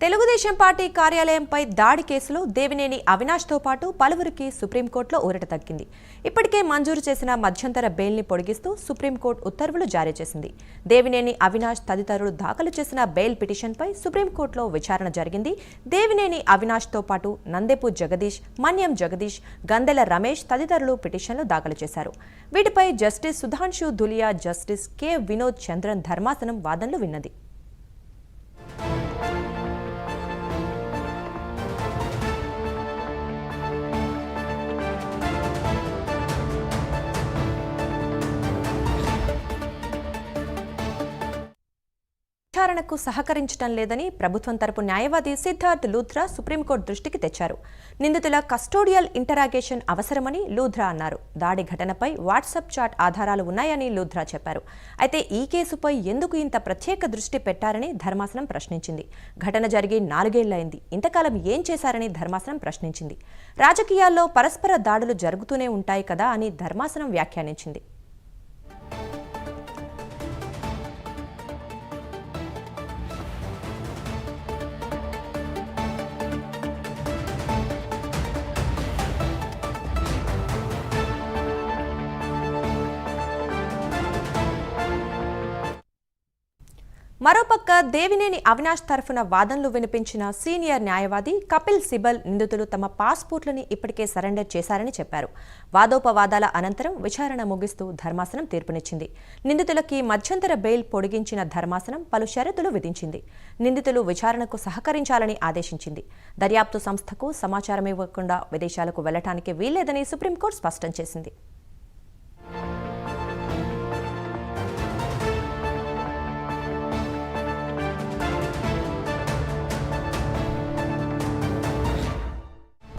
Telugu Desam party కార్యాలయంపై దాడి కేసులో దేవినేని అవినాష్తో పాటు పలువురికి సుప్రీంకోర్టులో ఊరట తగ్గింది. ఇప్పటికే మంజూరు చేసిన మధ్యంతర బెయిల్ని పొడిగిస్తూ సుప్రీంకోర్టు ఉత్తర్వులు జారీ చేసింది. దేవినేని అవినాష్ తదితరులు దాఖలు చేసిన బెయిల్ పిటిషన్పై సుప్రీంకోర్టులో విచారణ జరిగింది. దేవినేని అవినాష్తో పాటు నందెపు జగదీష్, మన్యం జగదీష్, గందెల రమేష్ తదితరులు పిటిషన్లు దాఖలు చేశారు. వీటిపై justice Sudhanshu Dhulia, justice K Vinod Chandran ధర్మాసనం వాదనలు విన్నది. విచారణకు సహకరించడం లేదని ప్రభుత్వం తరపు న్యాయవాది సిద్ధార్థ్ లూథ్రా సుప్రీంకోర్టు దృష్టికి తెచ్చారు. నిందితుల కస్టోడియల్ ఇంటరాగేషన్ అవసరమని లూథ్రా అన్నారు. దాడి ఘటనపై వాట్సాప్ చాట్ ఆధారాలు ఉన్నాయని లూథ్రా చెప్పారు. అయితే ఈ కేసుపై ఎందుకు ఇంత ప్రత్యేక దృష్టి పెట్టారని ధర్మాసనం ప్రశ్నించింది. ఘటన జరిగి 4 ఏళ్లైంది, ఇంతకాలం ఏం చేశారని ధర్మాసనం ప్రశ్నించింది. రాజకీయాల్లో పరస్పర దాడులు జరుగుతూనే ఉంటాయి కదా అని ధర్మాసనం వ్యాఖ్యానించింది. మరోపక్క దేవినేని అవినాష్ తరఫున వాదనలు వినిపించిన సీనియర్ న్యాయవాది కపిల్ సిబల్ నిందితులు తమ పాస్పోర్ట్లని ఇప్పటికే సరెండర్ చేశారని చెప్పారు. వాదోపవాదాల అనంతరం విచారణ ముగిస్తూ ధర్మాసనం తీర్పునిచ్చింది. నిందితులకి మధ్యంతర బెయిల్ పొడిగించిన ధర్మాసనం పలు షరతులు విధించింది. నిందితులు విచారణకు సహకరించాలని ఆదేశించింది. దర్యాప్తు సంస్థకు సమాచారం ఇవ్వకుండా విదేశాలకు వెళ్లడానికి వీల్లేదని సుప్రీంకోర్టు స్పష్టం చేసింది.